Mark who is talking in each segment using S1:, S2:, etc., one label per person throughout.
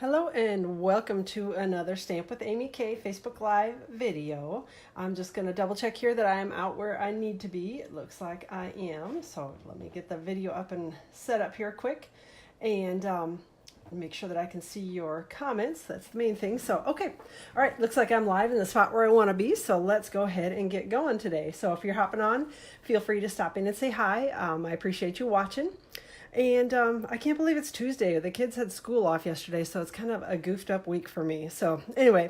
S1: Hello and welcome to another Stamp with Amy K Facebook Live video. I'm just going to double check here that I am out where I need to be. It looks like I am. So let me get the video up and set up here quick and make sure that I can see your comments. That's the main thing. So, okay. All right. Looks like I'm live in the spot where I want to be. So let's go ahead and get going today. So if you're hopping on, feel free to stop in and say hi. I appreciate you watching. And I can't believe it's Tuesday. The kids had school off yesterday, so it's kind of a goofed up week for me. So anyway,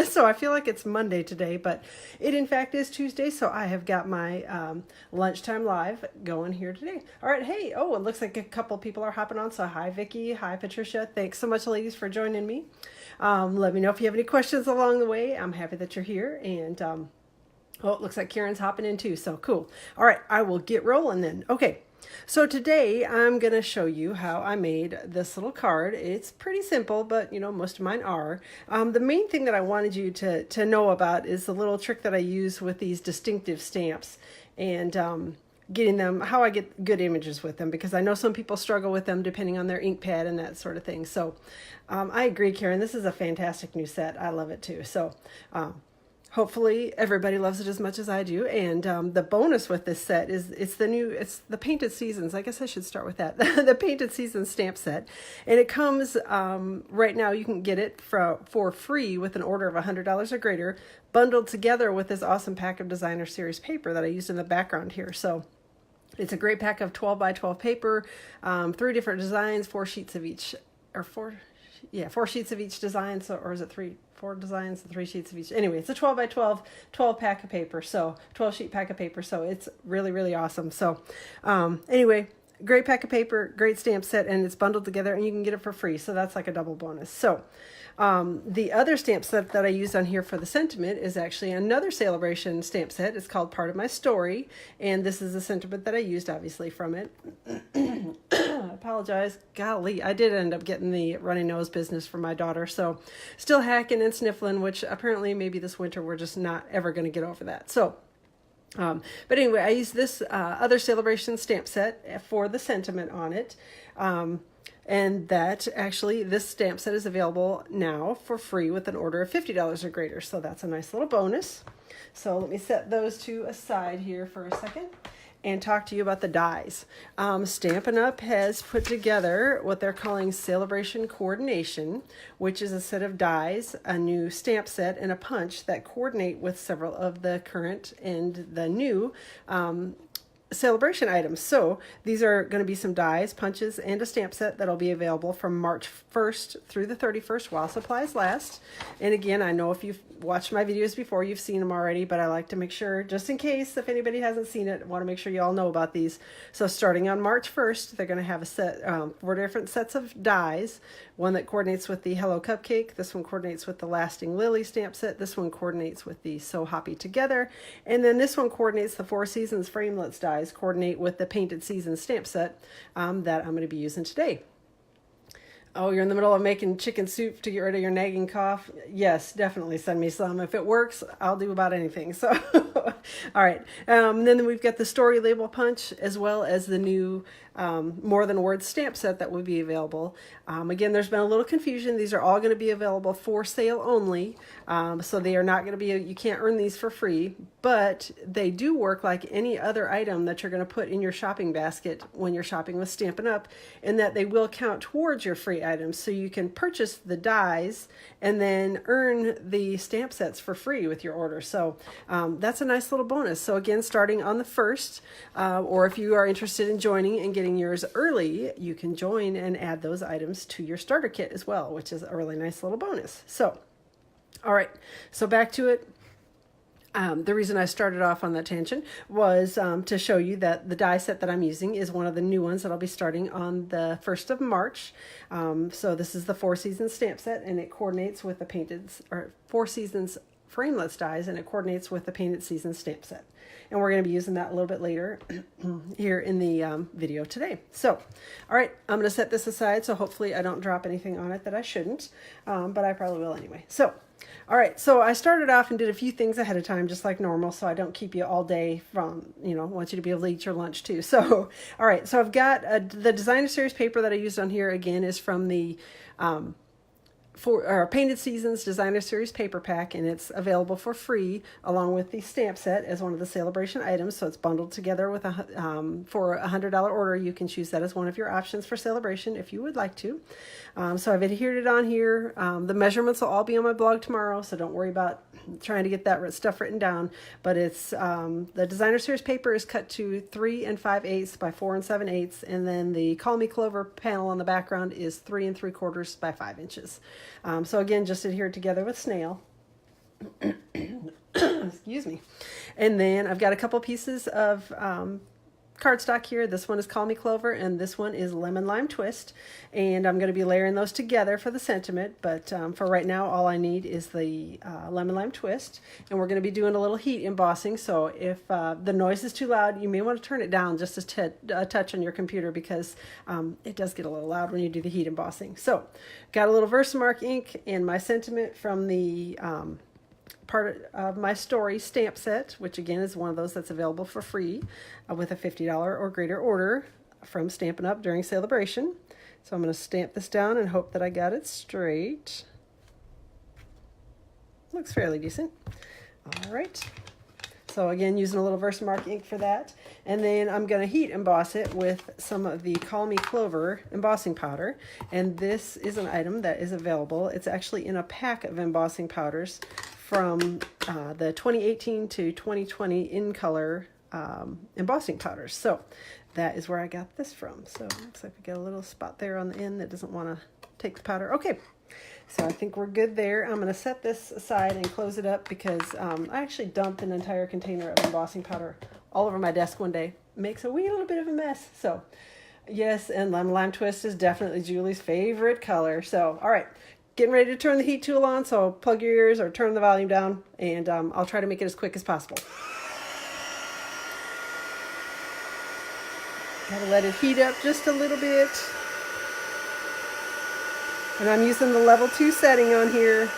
S1: so I feel like it's Monday today, but it in fact is Tuesday, so I have got my lunchtime live going here today. All right, hey, oh, it looks like a couple people are hopping on, so hi Vicki, hi Patricia. Thanks so much, ladies, for joining me. Let me know if you have any questions along the way. I'm happy that you're here, and oh, it looks like Karen's hopping in too, so cool. All right, I will get rolling then. Okay. So today I'm going to show you how I made this little card. It's pretty simple, but you know, most of mine are. The main thing that I wanted you to know about is the little trick that I use with these DisINKtive stamps and getting them, how I get good images with them, because I know some people struggle with them depending on their ink pad and that sort of thing. So I agree, Karen, this is a fantastic new set. I love it too. So hopefully everybody loves it as much as I do. And the bonus with this set is it's the Painted Seasons. I guess I should start with that. The Painted Seasons stamp set. And it comes, right now you can get it for free with an order of $100 or greater, bundled together with this awesome pack of Designer Series paper that I used in the background here. So it's a great pack of 12 by 12 paper, 3 different designs, 4 sheets of each, or 4 sheets of each design. So, or is it 4 designs and 3 sheets of each? Anyway, it's a 12 by 12 pack of paper. So 12 sheet pack of paper. So it's really, really awesome. So anyway, great pack of paper, great stamp set, and it's bundled together and you can get it for free. So that's like a double bonus. So the other stamp set that I used on here for the sentiment is actually another Celebration stamp set. It's called Part of My Story. And this is the sentiment that I used, obviously, from it. I apologize. Golly, I did end up getting the runny nose business from my daughter. So still hacking and sniffling, which apparently maybe this winter we're just not ever going to get over that. So but anyway, I used this other Celebration stamp set for the sentiment on it. And that actually, this stamp set is available now for free with an order of $50 or greater. So that's a nice little bonus. So let me set those two aside here for a second and talk to you about the dies. Stampin' Up! Has put together what they're calling Celebration Coordination, which is a set of dies, a new stamp set, and a punch that coordinate with several of the current and the new Celebration items. So these are going to be some dies, punches, and a stamp set that'll be available from March 1st through the 31st while supplies last. And again, I know if you've watched my videos before, you've seen them already, but I like to make sure, just in case, if anybody hasn't seen it, I want to make sure you all know about these. So starting on March 1st, they're going to have a set, 4 different sets of dies. One that coordinates with the Hello Cupcake. This one coordinates with the Lasting Lily stamp set. This one coordinates with the So Hoppy Together. And then this one coordinates the 4 Seasons Framelits dies, coordinate with the Painted Seasons stamp set that I'm going to be using today. Oh, you're in the middle of making chicken soup to get rid of your nagging cough? Yes, definitely send me some. If it works, I'll do about anything. So, all right. Then we've got the Story Label Punch, as well as the new More Than Words stamp set that will be available. Again, there's been a little confusion. These are all going to be available for sale only. So they are not going to be, you can't earn these for free, but they do work like any other item that you're going to put in your shopping basket when you're shopping with Stampin' Up, in that they will count towards your free items. So you can purchase the dies and then earn the stamp sets for free with your order. So that's a nice little bonus. So again, starting on the 1st, or if you are interested in joining and getting yours early, you can join and add those items to your starter kit as well, which is a really nice little bonus. So, all right, so back to it. The reason I started off on that tangent was to show you that the die set that I'm using is one of the new ones that I'll be starting on the 1st of March. So this is the 4 Seasons stamp set, and it coordinates with the Painted, or 4 Seasons Framelits dies, and it coordinates with the Painted Seasons stamp set. And we're going to be using that a little bit later here in the video today. So, all right, I'm going to set this aside, so hopefully I don't drop anything on it that I shouldn't, but I probably will anyway. So, all right, so I started off and did a few things ahead of time, just like normal, so I don't keep you all day from, I want you to be able to eat your lunch too. So, all right, so I've got the Designer Series paper that I used on here, again, is from the for our Painted Seasons Designer Series paper pack, and it's available for free along with the stamp set as one of the celebration items. So it's bundled together with for a $100 order. You can choose that as one of your options for celebration if you would like to. So I've adhered it on here. The measurements will all be on my blog tomorrow, so don't worry about trying to get that stuff written down. But it's the Designer Series paper is cut to 3 5/8 by 4 7/8, and then the Call Me Clover panel on the background is 3 3/4 by 5 inches. So again, just adhered together with snail. Excuse me. And then I've got a couple pieces of cardstock here. This one is Call Me Clover, and this one is Lemon Lime Twist. And I'm going to be layering those together for the sentiment, but for right now, all I need is the Lemon Lime Twist. And we're going to be doing a little heat embossing, so if the noise is too loud, you may want to turn it down just a touch on your computer, because it does get a little loud when you do the heat embossing. So, got a little Versamark ink and my sentiment from the part of my story stamp set, which again is one of those that's available for free with a $50 or greater order from Stampin' Up! During celebration. So I'm going to stamp this down and hope that I got it straight. Looks fairly decent. All right. So again, using a little Versamark ink for that. And then I'm going to heat emboss it with some of the Call Me Clover embossing powder. And this is an item that is available. It's actually in a pack of embossing powders from the 2018 to 2020 in color embossing powders. So that is where I got this from. So it looks like we got a little spot there on the end that doesn't want to take the powder. Okay, so I think we're good there. I'm going to set this aside and close it up because I actually dumped an entire container of embossing powder all over my desk one day. Makes a wee little bit of a mess. So yes, and Lemon Lime Twist is definitely Julie's favorite color. So all right. Getting ready to turn the heat tool on, so plug your ears or turn the volume down, and I'll try to make it as quick as possible. Gotta let it heat up just a little bit. And I'm using the level 2 setting on here.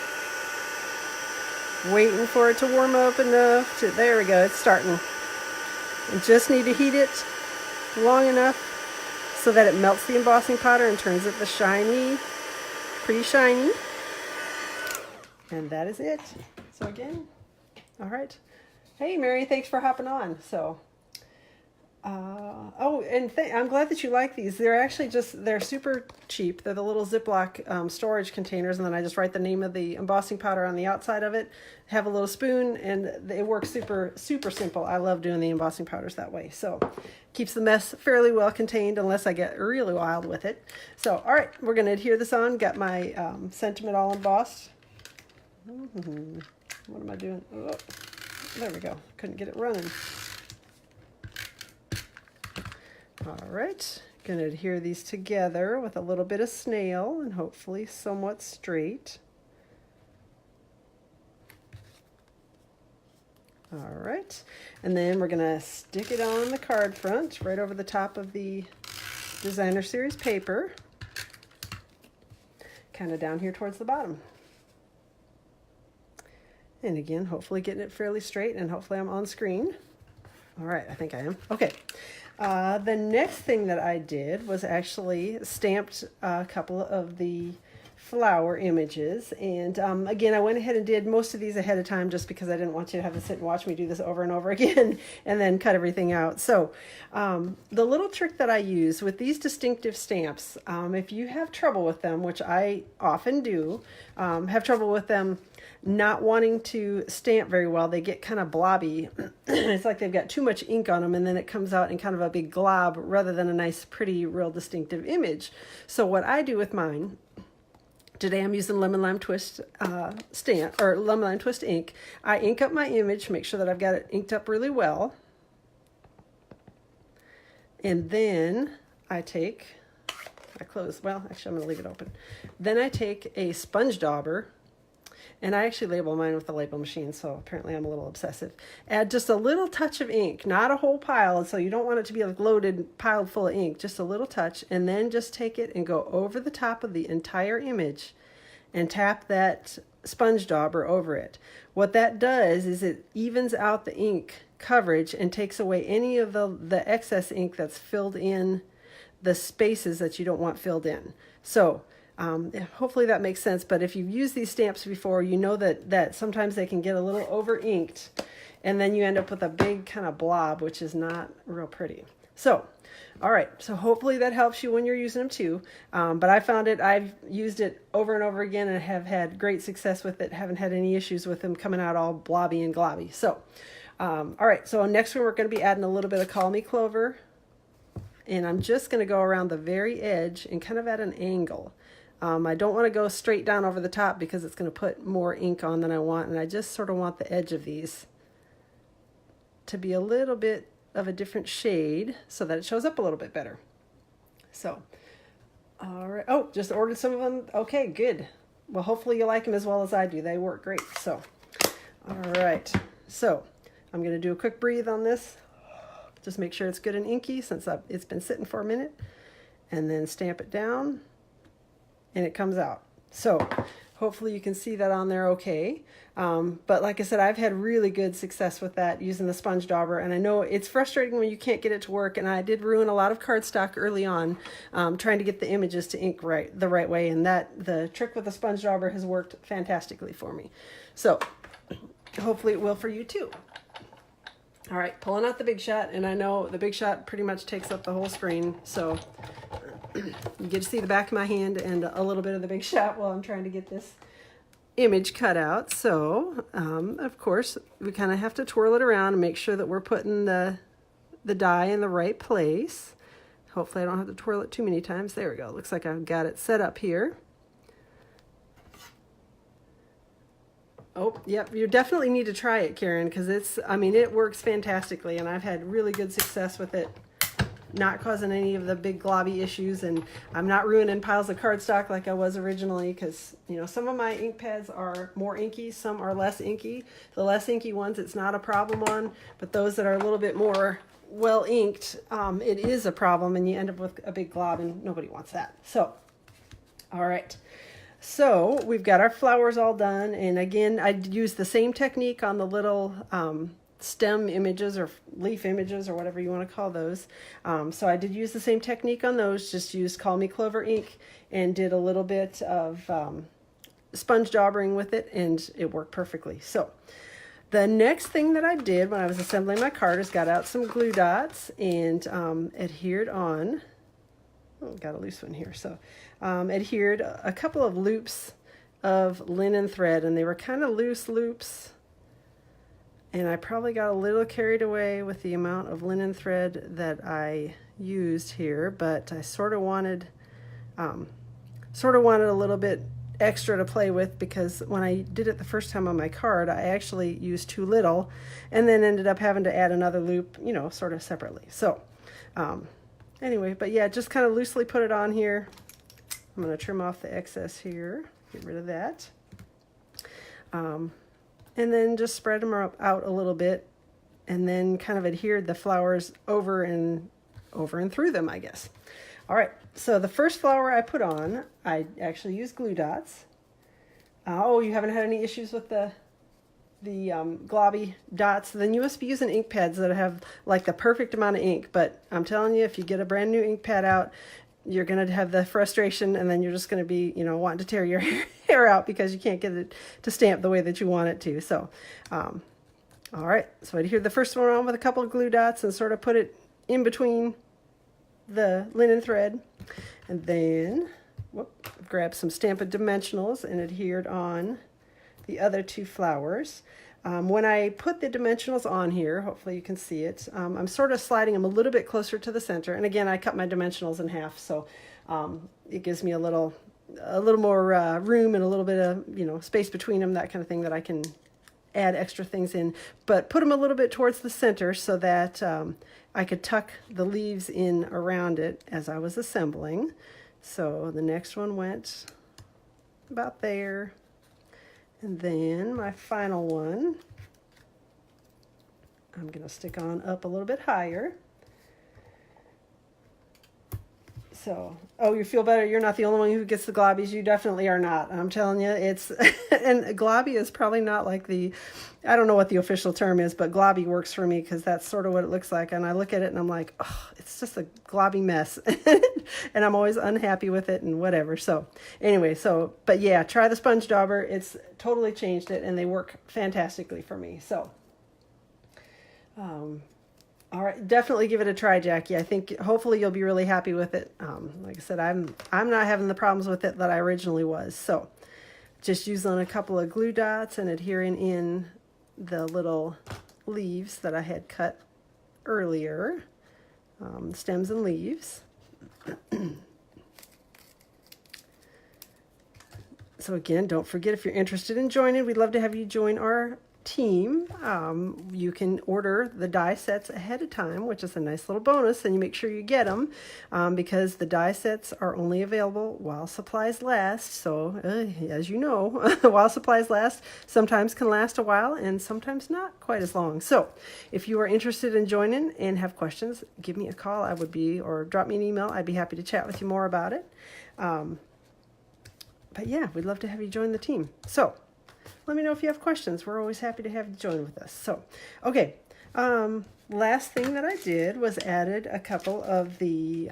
S1: Waiting for it to warm up enough to, there we go, it's starting. And just need to heat it long enough so that it melts the embossing powder and turns it the shiny, pretty shiny. And that is it. So again, all right. Hey Mary, thanks for hopping on. So oh, and I'm glad that you like these. They're actually they're super cheap. They're the little Ziploc storage containers, and then I just write the name of the embossing powder on the outside of it, have a little spoon, and it works super simple. I love doing the embossing powders that way. So keeps the mess fairly well contained unless I get really wild with it. So all right, we're going to adhere this on. Got my sentiment all embossed. What am I doing? Oh, there we go. Couldn't get it running. All right, going to adhere these together with a little bit of snail and hopefully somewhat straight. All right, and then we're going to stick it on the card front right over the top of the Designer Series paper, kind of down here towards the bottom. And again, hopefully getting it fairly straight, and hopefully I'm on screen. All right, I think I am. Okay. The next thing that I did was actually stamped a couple of the flower images. And again, I went ahead and did most of these ahead of time just because I didn't want you to have to sit and watch me do this over and over again and then cut everything out. So the little trick that I use with these DisINKtive stamps, if you have trouble with them, which I often do, have trouble with them not wanting to stamp very well, they get kind of blobby. It's like they've got too much ink on them, and then it comes out in kind of a big glob rather than a nice, pretty, real DisINKtive image. So what I do with mine, today I'm using Lemon Lime Twist stamp, or Lemon Lime Twist ink. I ink up my image, make sure that I've got it inked up really well. And then I close, well, actually I'm going to leave it open. Then I take a sponge dauber, and I actually label mine with the label machine, so apparently I'm a little obsessive. Add just a little touch of ink, not a whole pile, so you don't want it to be like loaded, piled full of ink, just a little touch, and then just take it and go over the top of the entire image and tap that sponge dauber over it. What that does is it evens out the ink coverage and takes away any of the excess ink that's filled in the spaces that you don't want filled in. So Hopefully that makes sense, but if you've used these stamps before, you know that sometimes they can get a little over inked, and then you end up with a big kind of blob, which is not real pretty. So, all right, so hopefully that helps you when you're using them too. But I found I've used it over and over again and have had great success with it. Haven't had any issues with them coming out all blobby and globby. So, all right, so next one we're going to be adding a little bit of Call Me Clover. And I'm just going to go around the very edge and kind of at an angle. I don't want to go straight down over the top because it's going to put more ink on than I want. And I just sort of want the edge of these to be a little bit of a different shade so that it shows up a little bit better. So, all right. Oh, just ordered some of them. Okay, good. Well, hopefully you like them as well as I do. They work great. So, all right. So, I'm going to do a quick breathe on this. Just make sure it's good and inky since it's been sitting for a minute. And then stamp it down. And it comes out. So hopefully you can see that on there okay. But like I said, I've had really good success with that using the sponge dauber. And I know it's frustrating when you can't get it to work. And I did ruin a lot of cardstock early on trying to get the images to ink the right way. And the trick with the sponge dauber has worked fantastically for me. So hopefully it will for you too. All right, pulling out the Big Shot, and I know the Big Shot pretty much takes up the whole screen, so you get to see the back of my hand and a little bit of the Big Shot while I'm trying to get this image cut out. So, of course, we kind of have to twirl it around and make sure that we're putting the die in the right place. Hopefully I don't have to twirl it too many times. There we go. Looks like I've got it set up here. Oh, yep, you definitely need to try it, Karen, because it works fantastically, and I've had really good success with it, not causing any of the big globby issues, and I'm not ruining piles of cardstock like I was originally, because, some of my ink pads are more inky, some are less inky. The less inky ones, it's not a problem on, but those that are a little bit more well inked, it is a problem, and you end up with a big glob, and nobody wants that. So, all right. So we've got our flowers all done, and again, I used the same technique on the little stem images or leaf images or whatever you want to call those. So I did use the same technique on those, just used Call Me Clover ink and did a little bit of sponge daubering with it, and it worked perfectly. So the next thing that I did when I was assembling my card is got out some glue dots and adhered on. Oh, got a loose one here. So adhered a couple of loops of linen thread, and they were kind of loose loops. And I probably got a little carried away with the amount of linen thread that I used here, but I sort of wanted a little bit extra to play with, because when I did it the first time on my card, I actually used too little and then ended up having to add another loop, sort of separately. So anyway, but yeah, just kind of loosely put it on here. I'm going to trim off the excess here, get rid of that. And then just spread them out a little bit, and then kind of adhered the flowers over and through them, I guess. All right, so the first flower I put on, I actually used glue dots. Oh, you haven't had any issues with the globby dots? Then you must be using ink pads that have like the perfect amount of ink. But I'm telling you, if you get a brand new ink pad out, you're going to have the frustration, and then you're just going to be, wanting to tear your hair out because you can't get it to stamp the way that you want it to. So, all right. So I adhered the first one on with a couple of glue dots and sort of put it in between the linen thread. And then, grabbed some Stampin' Dimensionals and adhered on the other two flowers. When I put the dimensionals on here, hopefully you can see it, I'm sort of sliding them a little bit closer to the center. And again, I cut my dimensionals in half, so it gives me a little more room and a little bit of space between them, that kind of thing, that I can add extra things in. But put them a little bit towards the center so that I could tuck the leaves in around it as I was assembling. So the next one went about there. And then my final one, I'm going to stick on up a little bit higher. So, oh, you feel better? You're not the only one who gets the globbies. You definitely are not. I'm telling you, it's, and globby is probably not like the, I don't know what the official term is, but globby works for me because that's sort of what it looks like. And I look at it and I'm like, oh, it's just a globby mess. And I'm always unhappy with it and whatever. So anyway, but yeah, try the sponge dauber. It's totally changed it and they work fantastically for me. So, all right, definitely give it a try, Jackie. I think hopefully you'll be really happy with it. Like I said, I'm not having the problems with it that I originally was. So just using a couple of glue dots and adhering in the little leaves that I had cut earlier, stems and leaves. So again, don't forget, if you're interested in joining, we'd love to have you join our team. You can order the die sets ahead of time, which is a nice little bonus, and you make sure you get them because the die sets are only available while supplies last. So as you know, while supplies last, sometimes can last a while and sometimes not quite as long. So if you are interested in joining and have questions, give me a call. Or drop me an email. I'd be happy to chat with you more about it. But yeah, we'd love to have you join the team. So let me know if you have questions. We're always happy to have you join with us. So, okay. Last thing that I did was added a couple of the,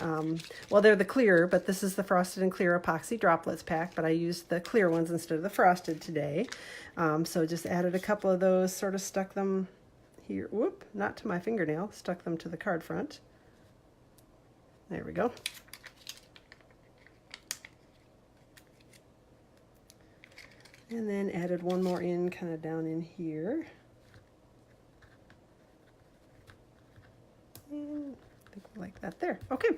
S1: well, they're the clear, but this is the frosted and clear epoxy droplets pack, but I used the clear ones instead of the frosted today. So just added a couple of those, sort of stuck them here. Whoop, not to my fingernail, stuck them to the card front. There we go. And then added one more in, kind of down in here. And I think we like that there. Okay,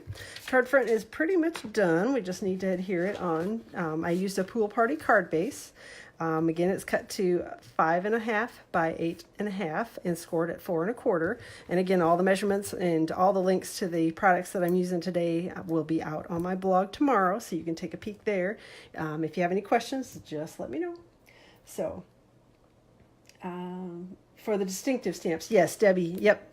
S1: card front is pretty much done. We just need to adhere it on. I used a pool party card base. Again, it's cut to 5.5 by 8.5 and scored at 4 1/4. And again, all the measurements and all the links to the products that I'm using today will be out on my blog tomorrow, so you can take a peek there. If you have any questions, just let me know. So, for the DisINKtive stamps, yes, Debbie, yep.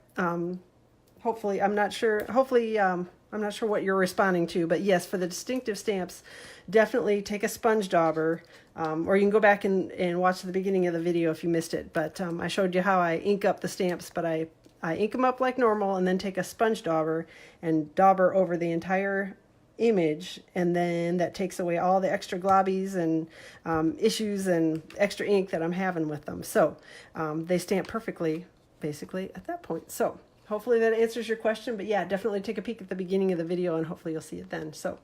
S1: Hopefully, I'm not sure. Hopefully, I'm not sure what you're responding to, but yes, for the DisINKtive stamps, definitely take a sponge dauber, or you can go back and watch the beginning of the video if you missed it. But I showed you how I ink up the stamps, but I ink them up like normal and then take a sponge dauber and dauber over the entire image, and then that takes away all the extra globbies and issues and extra ink that I'm having with them. So they stamp perfectly, basically, at that point. So hopefully that answers your question, but yeah, definitely take a peek at the beginning of the video and hopefully you'll see it then. So,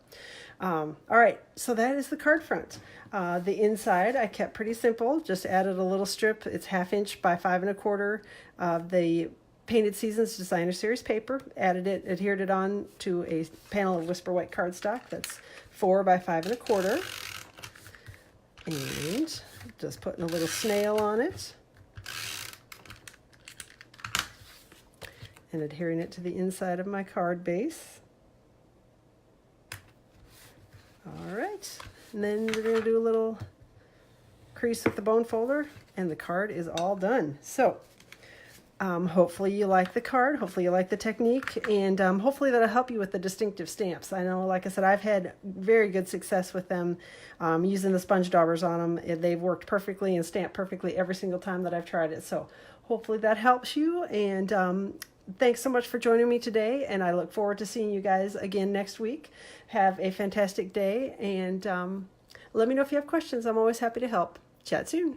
S1: all right, so that is the card front. The inside I kept pretty simple, just added a little strip. It's 1/2 inch by 5 1/4 of the Painted Seasons Designer Series paper, adhered it on to a panel of Whisper White cardstock that's 4 by 5 1/4. And just putting a little snail on it. And adhering it to the inside of my card base. All right, and then we're going to do a little crease with the bone folder, and the card is all done. So hopefully you like the card, hopefully you like the technique, and hopefully that'll help you with the DisINKtive stamps. I know, like I said, I've had very good success with them using the sponge daubers on them. They've worked perfectly and stamped perfectly every single time that I've tried it. So hopefully that helps you, and thanks so much for joining me today, and I look forward to seeing you guys again next week. Have a fantastic day, and let me know if you have questions. I'm always happy to help. Chat soon.